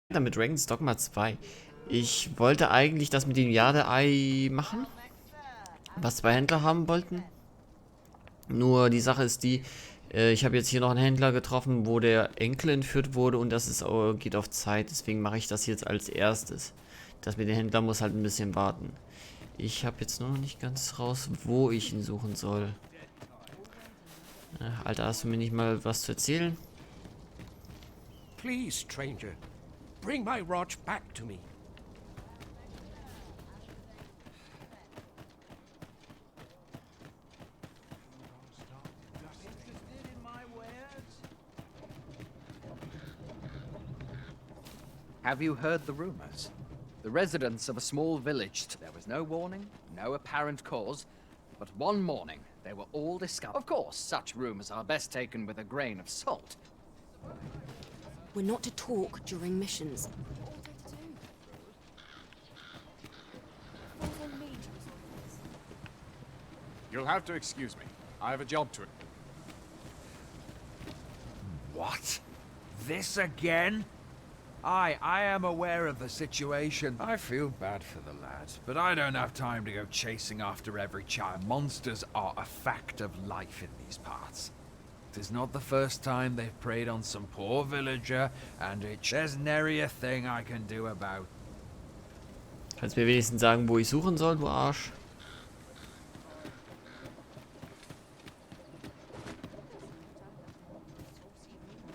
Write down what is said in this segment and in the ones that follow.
Mit Dragons Dogma 2. Ich wollte eigentlich das mit dem Jade-Ei machen, was zwei Händler haben wollten. Nur die Sache ist die, ich habe jetzt hier noch einen Händler getroffen, wo der Enkel entführt wurde und das ist, geht auf Zeit. Deswegen mache ich das jetzt als erstes. Das mit dem Händler muss halt ein bisschen warten. Ich habe jetzt nur noch nicht ganz raus, wo ich ihn suchen soll. Alter, hast du mir nicht mal was zu erzählen? Please, stranger, bring my watch back to me. Have you heard the rumors? The residents of a small village. There was no warning, no apparent cause, but one morning they were all discovered. Of course, such rumors are best taken with a grain of salt. We're not to talk during missions. You'll have to excuse me. I have a job to... What? This again? I am aware of the situation. I feel bad for the lads, but I don't have time to go chasing after every child. Monsters are a fact of life in these parts. It is not the first time they've preyed on some poor villager, and there's nary a thing I can do about. Kannst mir wenigstens sagen, wo ich suchen soll, du Arsch?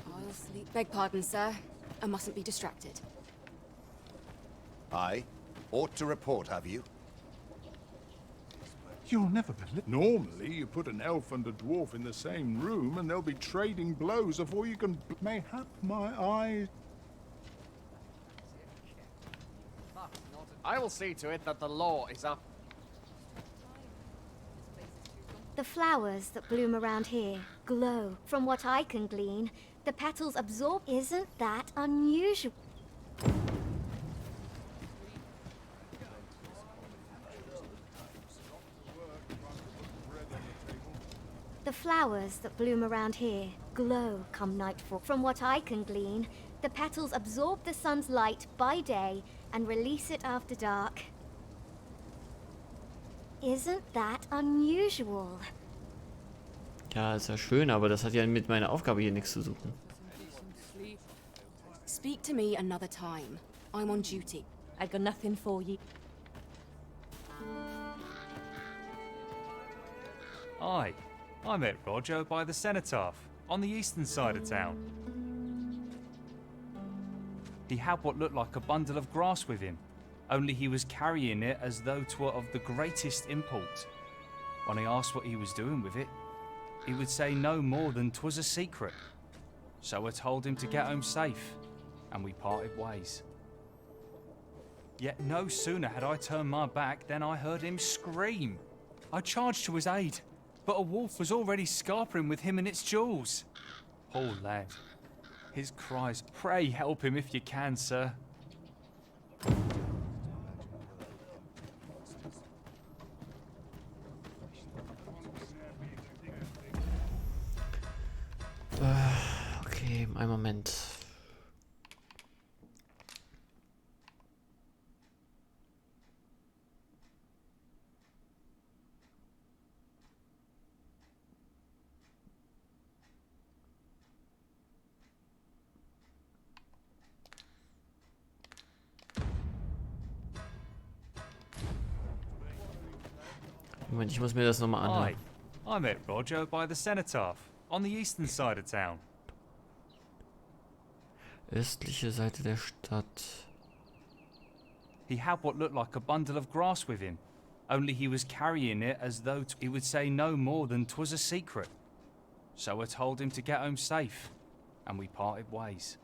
I'll sleep. Beg pardon, sir. I mustn't be distracted. Aye. Ought to report, have you? You'll never believe. Normally, you put an elf and a dwarf in the same room, and they'll be trading blows before you can. Mayhap my eyes. I will see to it that the law is up. The flowers that bloom around here glow. From what I can glean, the petals absorb. Isn't that unusual? The flowers that bloom around here glow come nightfall. From what I can glean, the petals absorb the sun's light by day and release it after dark. Isn't that unusual? Ja, ist ja schön, aber das hat ja mit meiner Aufgabe hier nichts zu suchen. Speak to me another time. I'm on duty. I got nothing for you. Aye, I met Roger by the cenotaph, on the eastern side of town. He had what looked like a bundle of grass with him, only he was carrying it as though 'twere of the greatest import. When I asked what he was doing with it, he would say no more than 'twas a secret. So I told him to get home safe, and we parted ways. Yet no sooner had I turned my back than I heard him scream. I charged to his aid, but a wolf was already scarpering with him and its jewels. Poor lad. His cries, pray help him if you can, sir. Okay, einen Moment. Moment, ich muss mir das nochmal Aye, anhören. I met Roger by the cenotaph, on the eastern side of town. Östliche Seite der Stadt. He had what looked like a bundle of grass with him, only he was carrying it as though he would say no more than 'twas a secret. So I told him to get home safe, and we parted ways.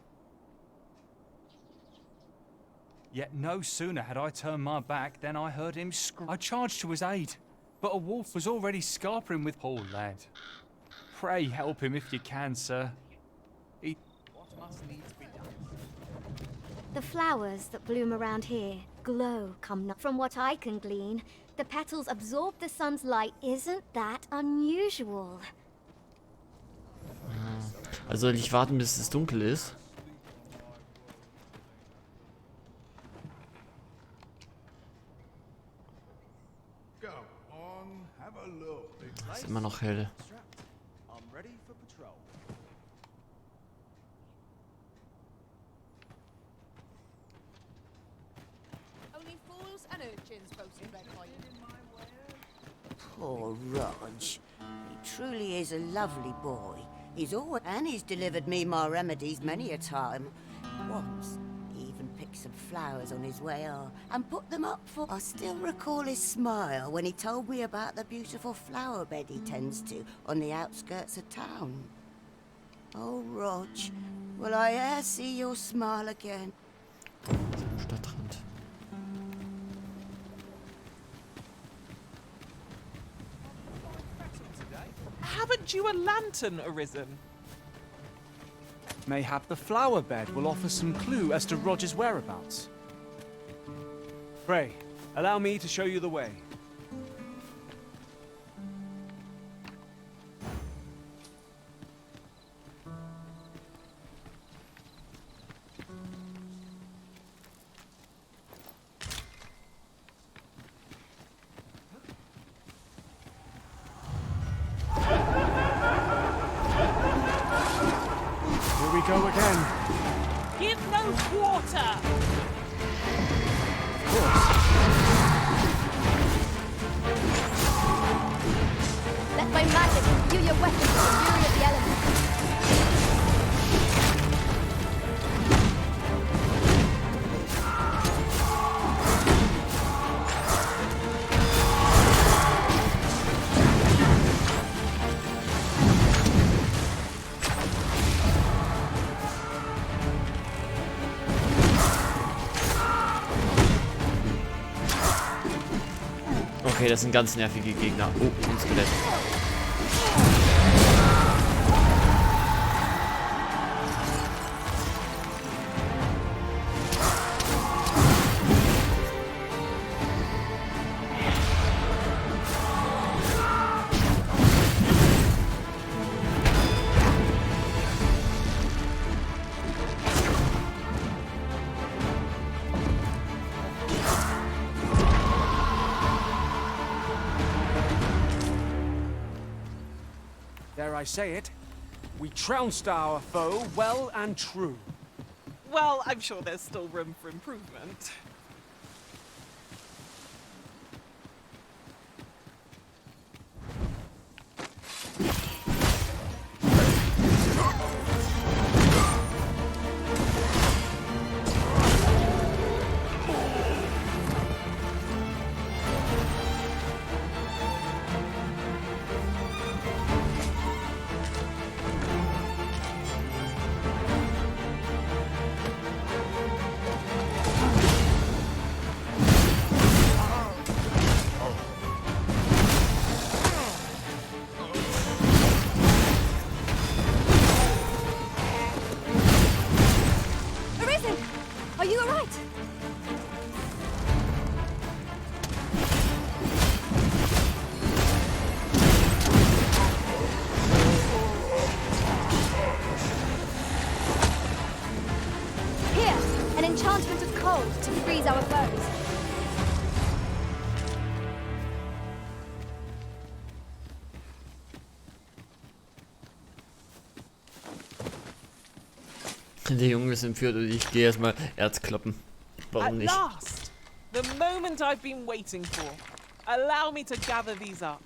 Yet no sooner had I turned my back than I heard him scream. I charged to his aid, but a wolf was already scarpering with poor lad. Pray help him if you can, sir. What must needs be done? The flowers that bloom around here glow come night. From what I can glean, the petals absorb the sun's light. Isn't that unusual? Also soll ich warten, bis es dunkel ist? Go on, have a look. Ist immer noch hell. I'm ready for patrol. Only fools and urchins boasting red wine. Poor Rog. He truly is a lovely boy. He's delivered me my remedies many a time. Once, he even picked some flowers on his way on and put them up for... I still recall his smile when he told me about the beautiful flower bed he tends to on the outskirts of town. Oh, Rog, will I e'er see your smile again? Stadtrand. Haven't you a lantern arisen? Mayhap the flower bed will offer some clue as to Roger's whereabouts. Pray, allow me to show you the way. Go again. Give no quarter! Of course. Let my magic imbue your weapons with the fury of the elements. Okay, das sind ganz nervige Gegner. Oh, ein Skelett. Dare I say it? We trounced our foe well and true. Well, I'm sure there's still room for improvement. enchantment of cold to freeze our foes. Der Junge ist entführt und ich gehe erstmal Erz kloppen. Warum nicht? At last! The moment I've been waiting for. Allow me to gather these up.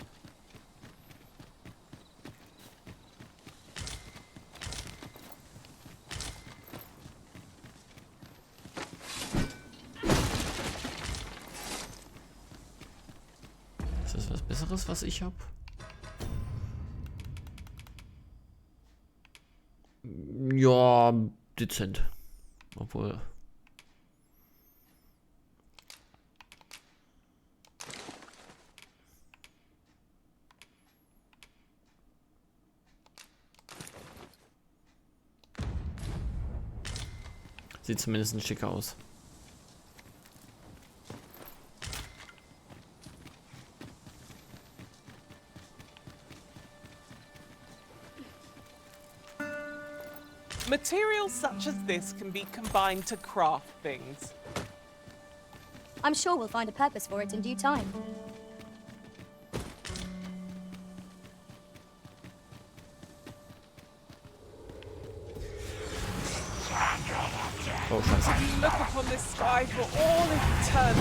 Ist das was Besseres, was ich habe? Ja, dezent. Obwohl. Sieht zumindest ein schicker aus. Materials such as this can be combined to craft things. I'm sure we'll find a purpose for it in due time. Oh, scheiße. Look upon this sky for all eternity.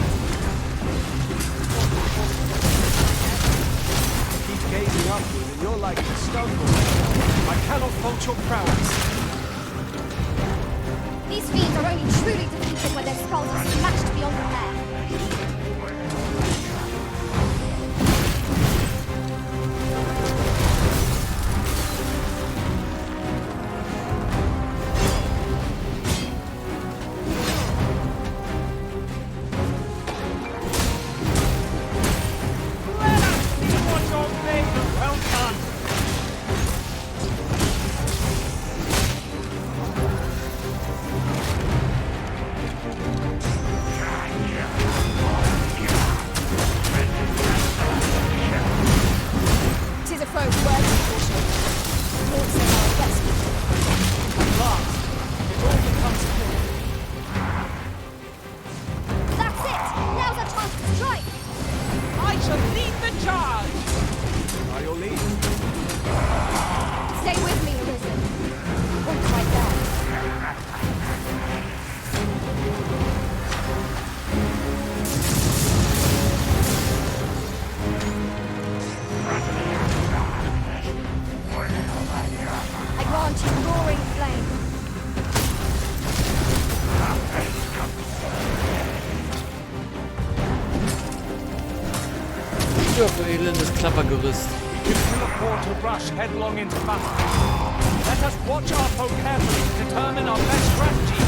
Keep gazing upward and you're like a stumble. I cannot fault your prowess. These fiends are only truly defeated when their skulls are smashed beyond repair. Für elendes Klappergerüst. You can afford to rush headlong into battle. Let us watch our foe carefully to determine our best strategy.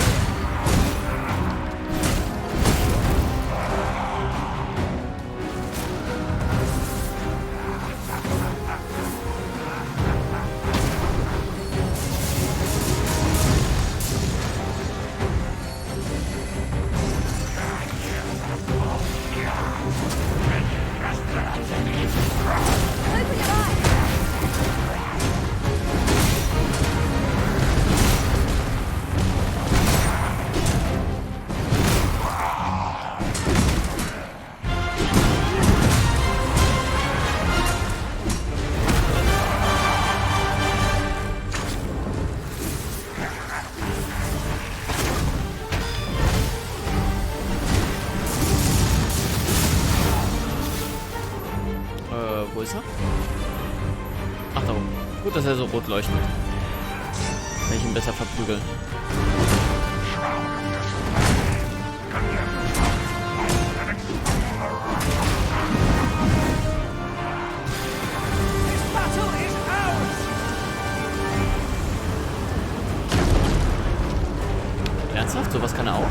Wo ist er? Ach, da oben. Gut, dass er so rot leuchtet. Kann ich ihn besser verprügeln. Ernsthaft? Sowas kann er auch?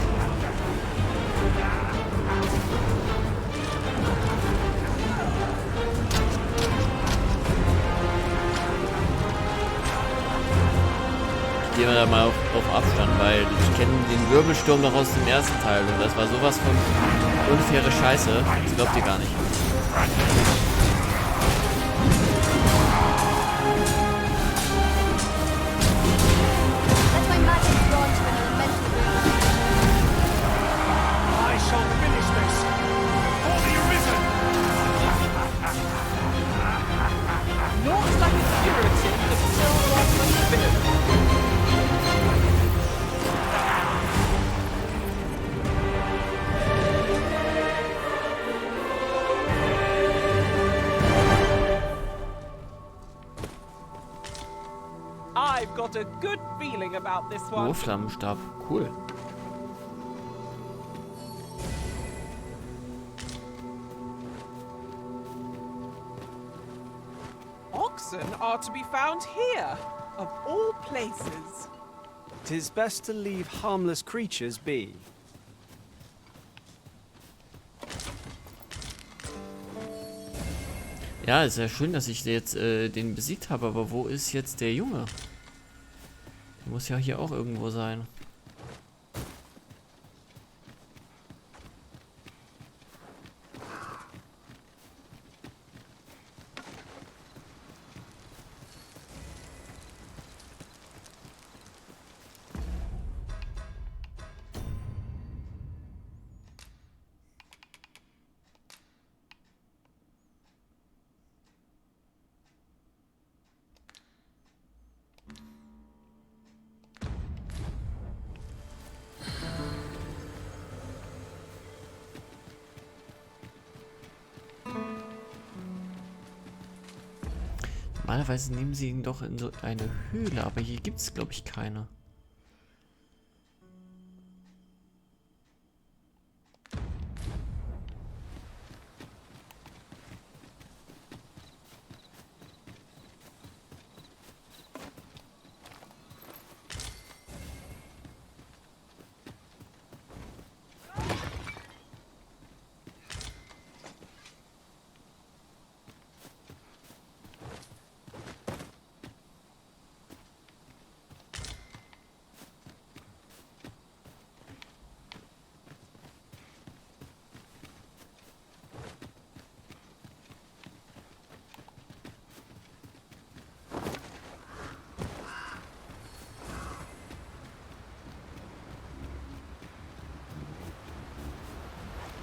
Gehen wir da mal auf Abstand, weil ich kenne den Wirbelsturm noch aus dem ersten Teil und das war sowas von unfaire Scheiße. Das glaubt ihr gar nicht. I've got a good feeling about this one. Flammenstab, cool. Oxen are to be found here, of all places. 'Tis best to leave harmless creatures be. Ja, ist ja schön, dass ich jetzt den besiegt habe, aber wo ist jetzt der Junge? Der muss ja hier auch irgendwo sein. Normalerweise nehmen sie ihn doch in so eine Höhle, aber hier gibt es, glaube ich, keine.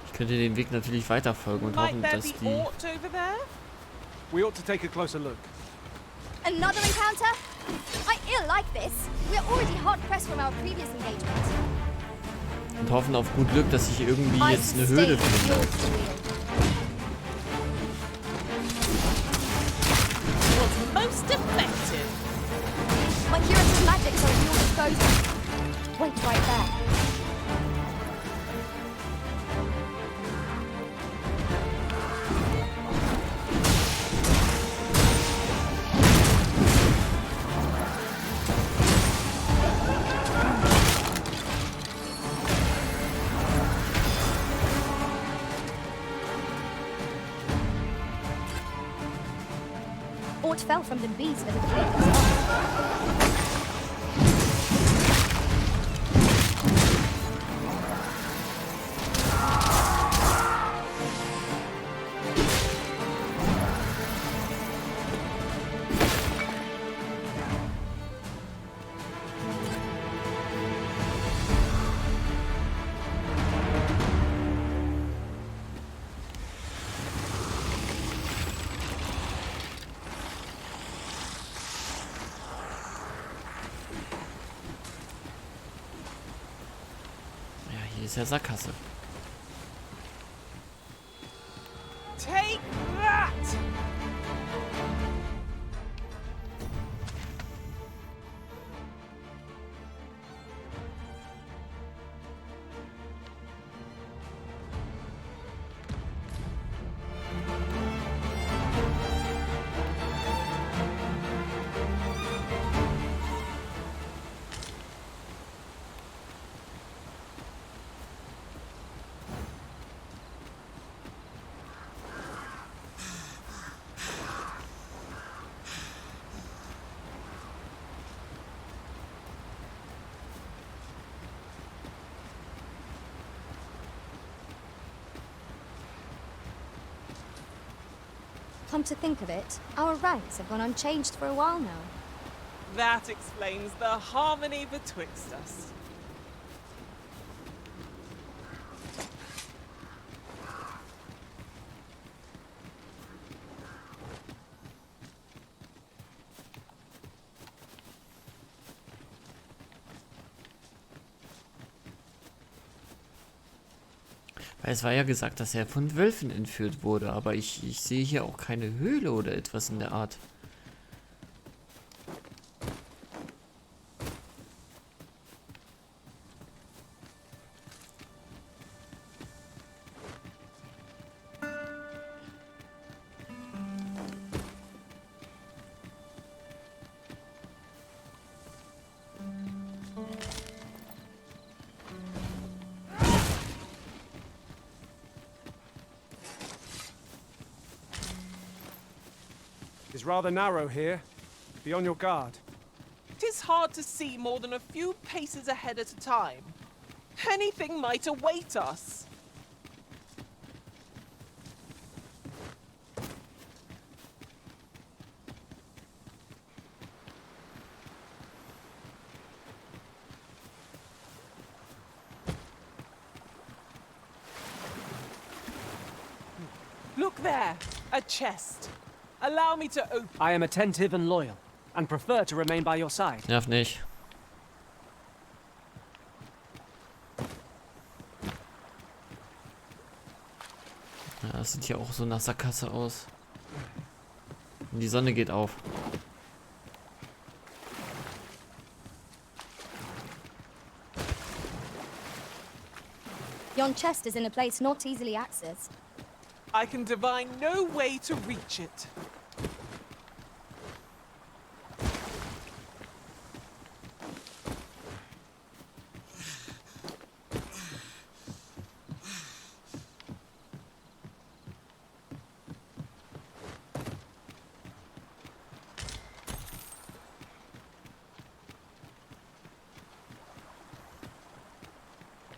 Ich könnte den Weg natürlich weiterfolgen und hoffen, dass die... We ought to take a closer look. Another encounter? I ill like this. We're already hard pressed from our previous engagement. Und hoffen auf gut Glück, dass ich irgendwie jetzt eine Höhle finde. Was most effective. My curative magics are at your disposal. Wait right there. Ort fell from the beast as it flew. Hier ist ja Sackgasse. Take that! Come to think of it, our ranks have gone unchanged for a while now. That explains the harmony betwixt us. Weil es war ja gesagt, dass er von Wölfen entführt wurde, aber ich sehe hier auch keine Höhle oder etwas in der Art. It's rather narrow here. Be on your guard. It is hard to see more than a few paces ahead at a time. Anything might await us. Look there, a chest. Allow me to open. I am attentive and loyal, and prefer to remain by your side. Nerv nicht. Ja, das sieht hier auch so nach Sackgasse aus. Die Sonne geht auf. Yon chest is in a place not easily accessed. I can divine no way to reach it.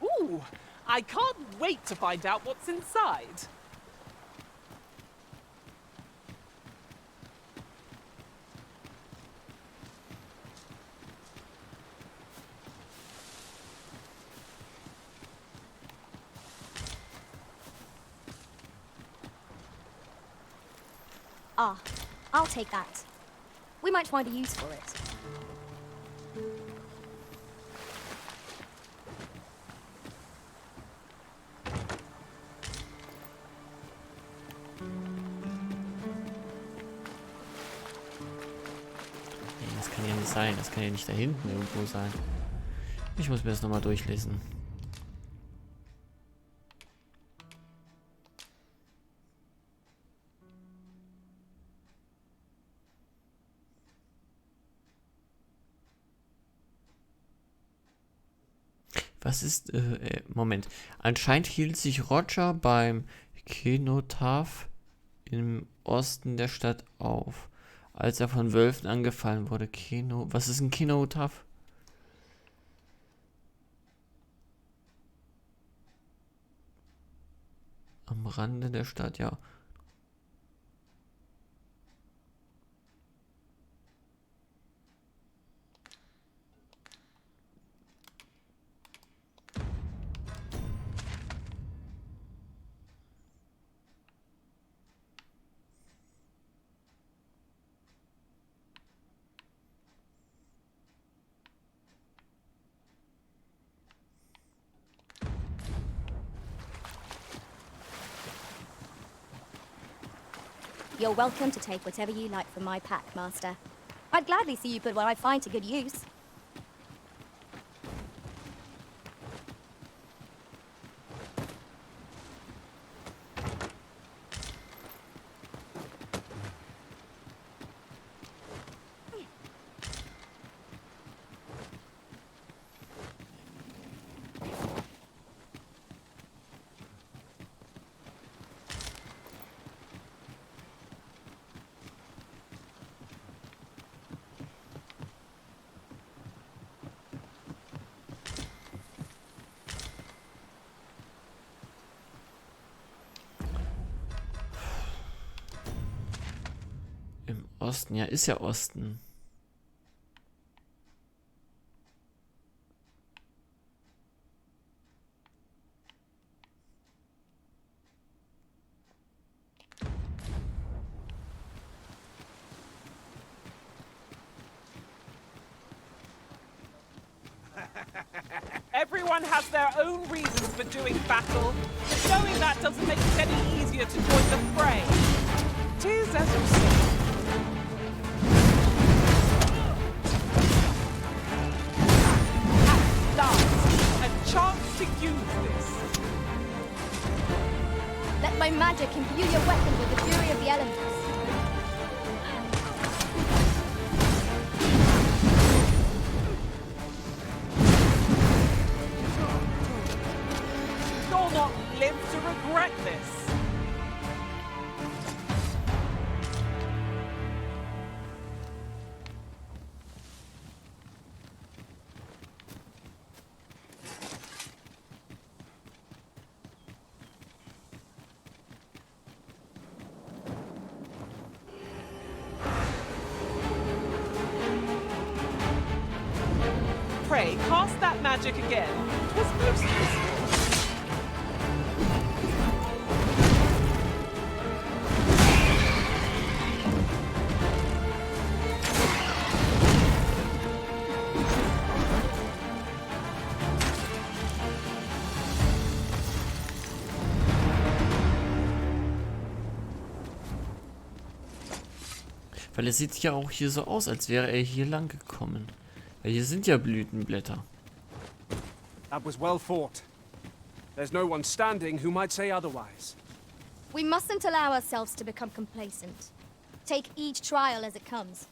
Ooh, I can't wait to find out what's inside. Ah, I'll take that. We might find a use for it. Nee, das kann ja nicht sein. Das kann ja nicht da hinten irgendwo sein. Ich muss mir das nochmal durchlesen. Was ist, Moment. Anscheinend hielt sich Roger beim Kenotaph im Osten der Stadt auf, als er von Wölfen angefallen wurde. Was ist ein Kenotaph? Am Rande der Stadt, ja. You're welcome to take whatever you like from my pack, Master. I'd gladly see you put what I find to good use. Im Osten, ja, ist ja Osten. Everyone has their own reasons for doing battle, but knowing that doesn't make it any easier to join the fray. 'Tis as you say. At last, a chance to use this. Let my magic imbue your weapon with the fury of the elements. You'll not live to regret this. Pray, cast that magic again. 'Twas most useful. Weil es sieht ja auch hier so aus, als wäre er hier lang gekommen. Weil hier sind ja Blütenblätter. That was well fought. There's no one standing who might say otherwise. We mustn't allow ourselves to become complacent. Take each trial as it comes.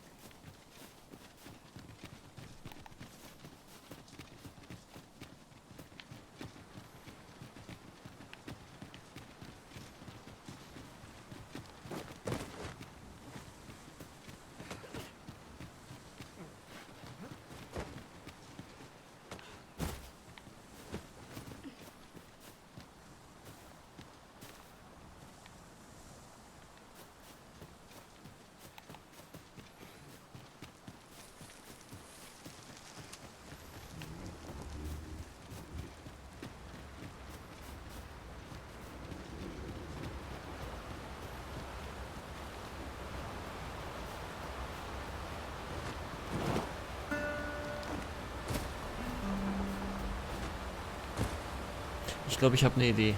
Ich glaube, ich habe eine Idee.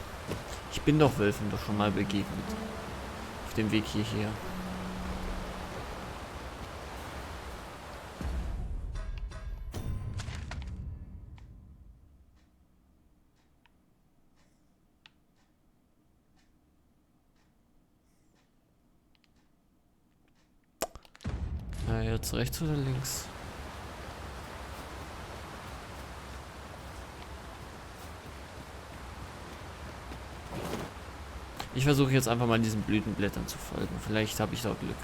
Ich bin doch Wölfen doch schon mal begegnet. Auf dem Weg hierher. Na, jetzt rechts oder links? Ich versuche jetzt einfach mal diesen Blütenblättern zu folgen. Vielleicht habe ich da Glück.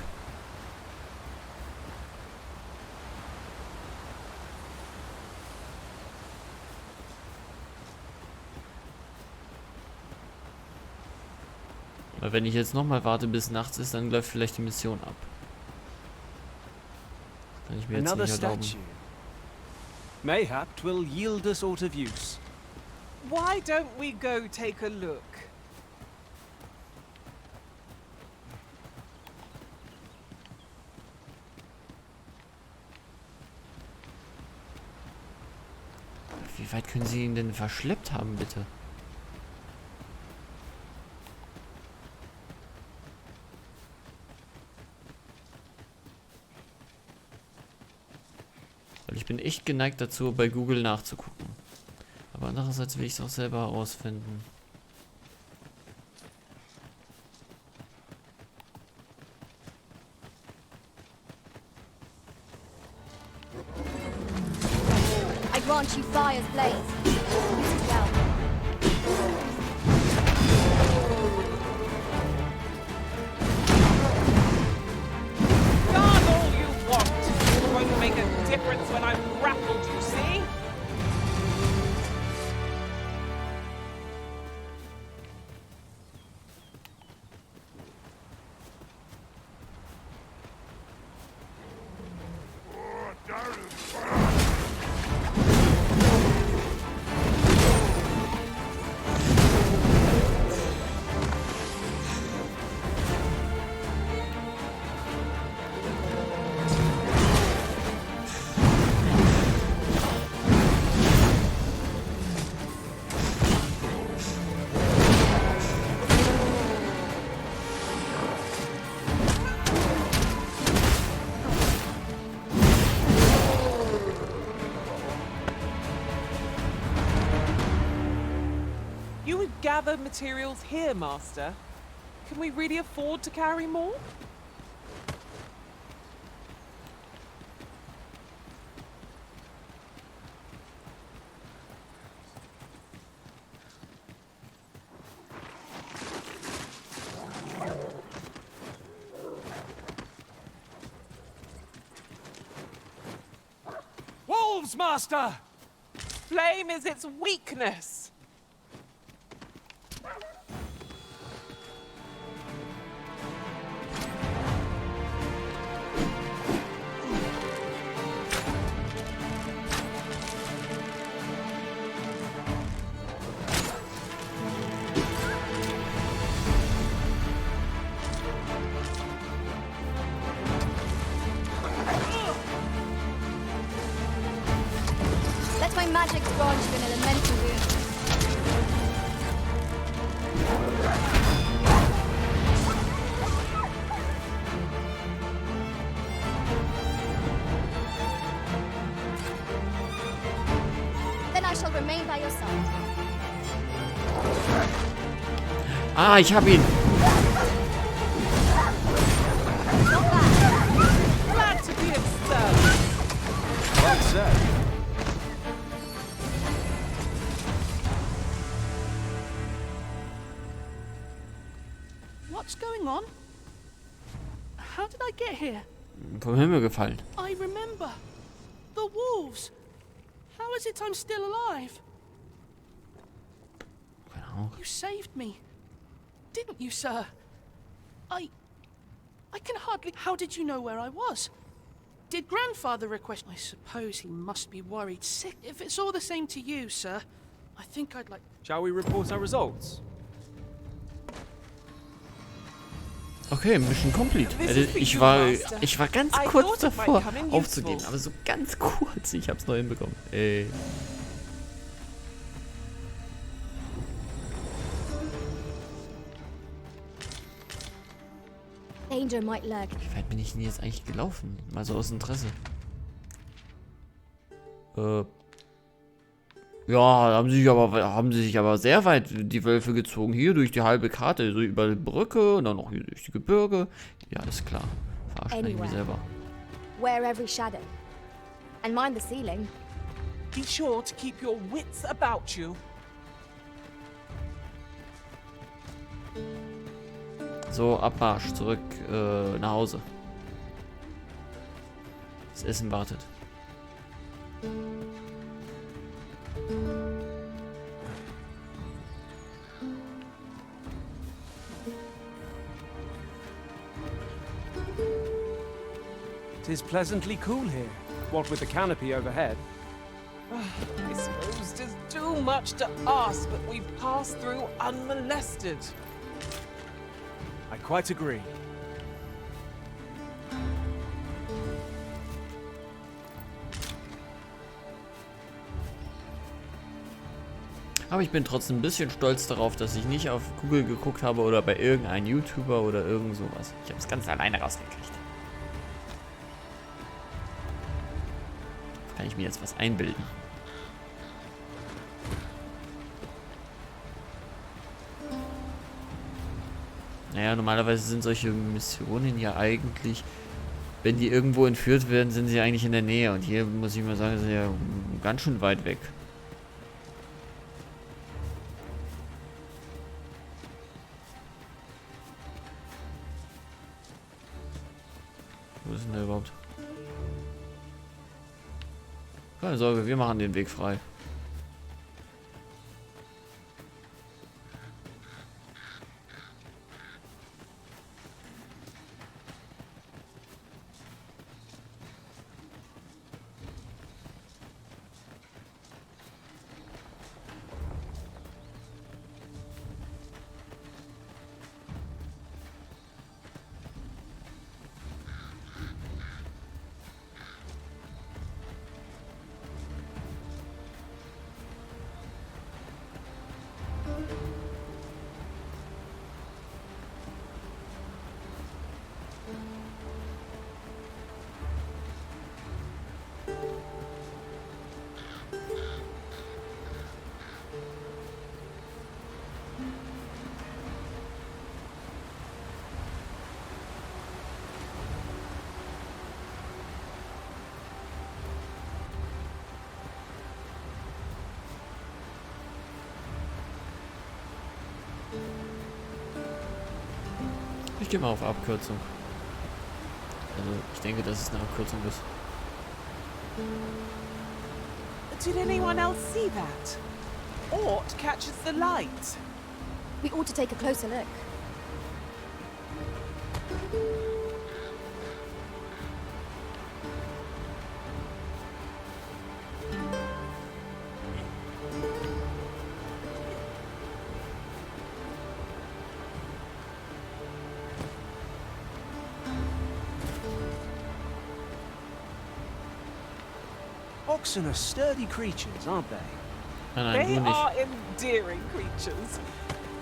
Aber wenn ich jetzt nochmal warte, bis nachts ist, dann läuft vielleicht die Mission ab. Kann ich mir jetzt nicht erlauben. Mayhap 'twill yield a sort of use. Why don't we go take a look? Wie weit können Sie ihn denn verschleppt haben, bitte? Weil ich bin echt geneigt dazu, bei Google nachzugucken. Aber andererseits will ich es auch selber herausfinden. I grant you fire's blaze. This is well. Guard all you want. It won't make a difference when I'm grappled, you see? You would gather materials here, Master. Can we really afford to carry more? Wolves, Master! Flame is its weakness. Let my magic grant you an elemental wound. Ah, ich hab ihn. Glad to be of service. Well said. What's going on? How did I get here? Vom Himmel gefallen. I remember. The wolves. How is it I'm still alive? You saved me. Didn't you, sir? I can hardly... How did you know where I was? Did Grandfather request... I suppose he must be worried sick. If it's all the same to you, sir, I think I'd like... Shall we report our results? Okay, Mission complete. Ich war ganz kurz davor aufzugehen, aber so ganz kurz. Ich hab's noch hinbekommen. Ey. Danger might lurk. Wie weit bin ich denn jetzt eigentlich gelaufen? Mal so aus Interesse. Ja, haben sie sich aber sehr weit die Wölfe gezogen. Hier durch die halbe Karte, so über die Brücke und dann noch hier durch die Gebirge. Ja, ist klar. Verarschen ich mich selber. Wear every shadow. And mind the ceiling. Be sure to keep your wits about you. So, Abmarsch, zurück nach Hause. Das Essen wartet. Tis pleasantly cool here, what with the canopy overhead. I suppose 'tis too much to ask that we pass through unmolested. I quite agree. Aber ich bin trotzdem ein bisschen stolz darauf, dass ich nicht auf Google geguckt habe oder bei irgendeinem YouTuber oder irgend sowas. Ich habe es ganz alleine rausgekriegt. Kann ich mir jetzt was einbilden? Naja, normalerweise sind solche Missionen ja eigentlich, wenn die irgendwo entführt werden, sind sie eigentlich in der Nähe. Und hier muss ich mal sagen, sind ja ganz schön weit weg. Wo ist denn der überhaupt? Keine Sorge, wir machen den Weg frei. Ich gehe mal auf Abkürzung. Also, ich denke, dass es eine Abkürzung ist. Did anyone else see that? Ort catches the light. We ought to take a closer look. Oxen are sturdy creatures, aren't they? Nein, They du nicht. are endearing creatures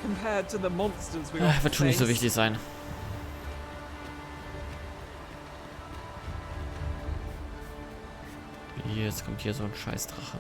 compared to the monsters we often Wird schon nicht so face. wichtig sein. Jetzt kommt hier so ein Scheißdrache.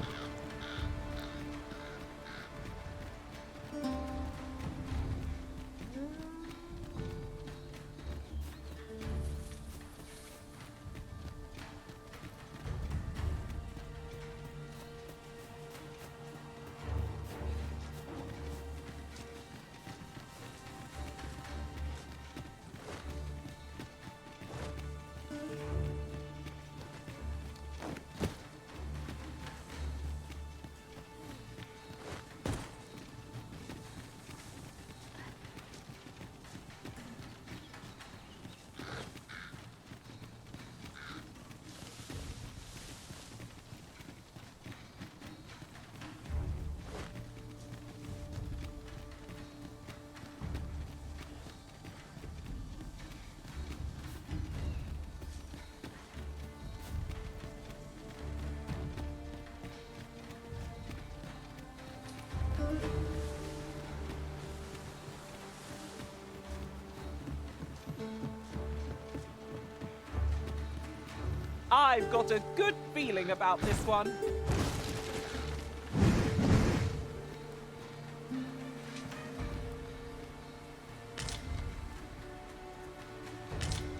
I've got a good feeling about this one.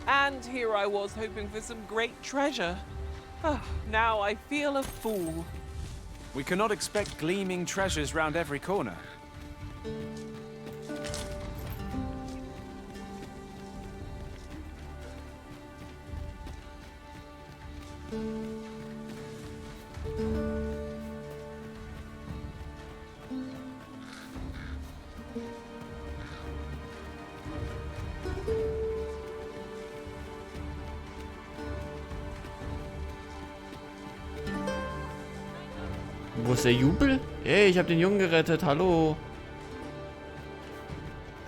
And here I was hoping for some great treasure. Now I feel a fool. We cannot expect gleaming treasures round every corner. Wo ist der Jubel? Ey, ich habe den Jungen gerettet. Hallo.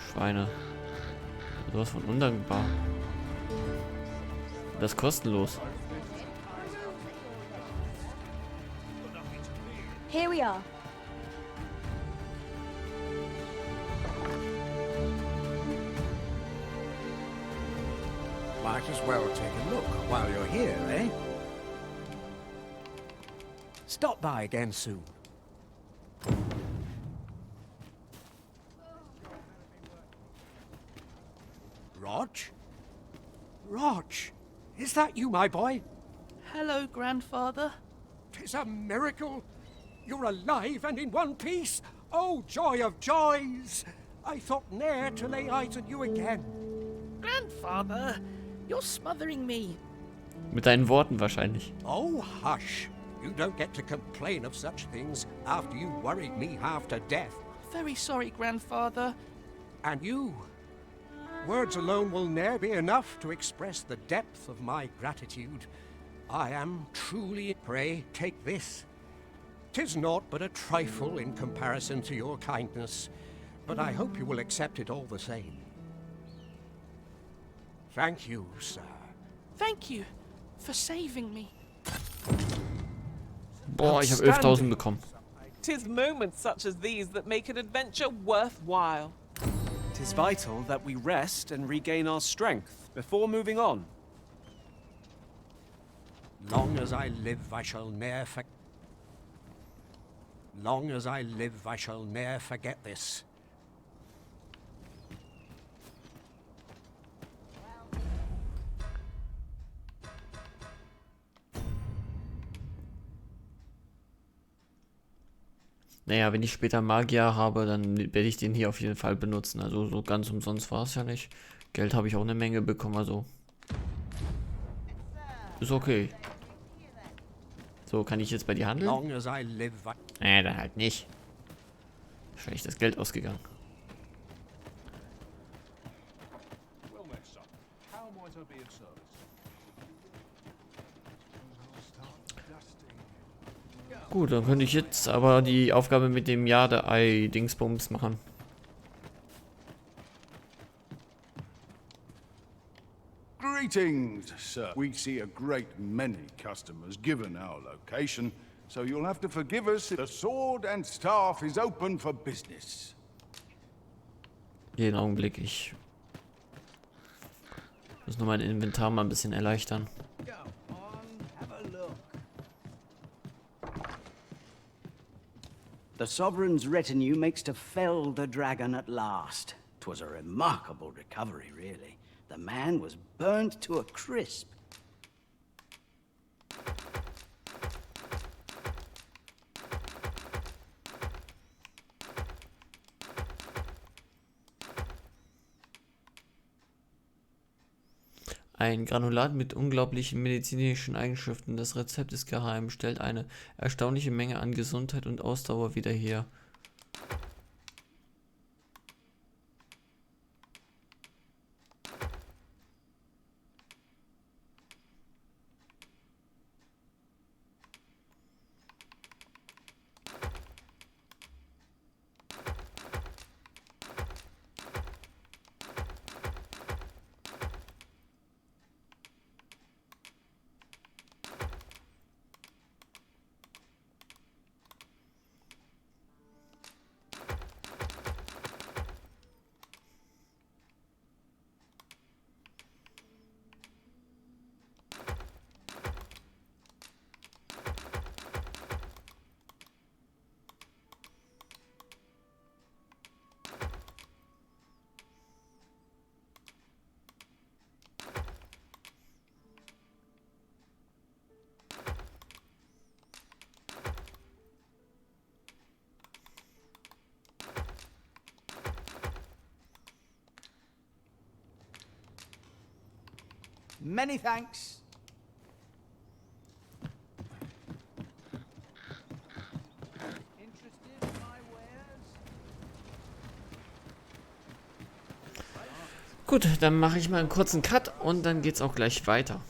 Schweine. Sowas von undankbar. Das ist kostenlos. Here we are. Might as well take a look while you're here, eh? Stop by again soon. Rog? Rog, is that you, my boy? Hello, Grandfather. 'Tis a miracle. You're alive and in one piece. Oh, joy of joys! I thought ne'er to lay eyes on you again. Grandfather, you're smothering me. Mit deinen Worten wahrscheinlich. Oh, hush. You don't get to complain of such things after you worried me half to death. Very sorry, Grandfather. And you. Words alone will ne'er be enough to express the depth of my gratitude. I am truly... Pray, take this. 'Tis naught but a trifle in comparison to your kindness, but I hope you will accept it all the same. Thank you, sir. Thank you for saving me. Boah, ich habe 11.000 bekommen. 'Tis moments such as these that make an adventure worthwhile. 'Tis vital that we rest and regain our strength before moving on. Long as I live, I shall ne'er Long as I live, I shall ne'er forget this. Naja, wenn ich später Magier habe, dann werde ich den hier auf jeden Fall benutzen. Also so ganz umsonst war es ja nicht. Geld habe ich auch eine Menge bekommen, also ist okay. So, kann ich jetzt bei dir handeln? Dann halt nicht. Wahrscheinlich das Geld ausgegangen. Gut, dann könnte ich jetzt aber die Aufgabe mit dem Jade-Ei-Dingsbums machen. Greetings, sir. We see a great many customers given our location, so you'll have to forgive us. The sword and staff is open for business. Jeden Augenblick, ich muss nur mein Inventar mal ein bisschen erleichtern. The Sovereign's retinue makes to fell the dragon at last. 'Twas a remarkable recovery, really. The man was burnt to a crisp. Ein Granulat mit unglaublichen medizinischen Eigenschaften. Das Rezept ist geheim, stellt eine erstaunliche Menge an Gesundheit und Ausdauer wieder her. Many thanks. Gut, dann mache ich mal einen kurzen Cut und dann geht's auch gleich weiter.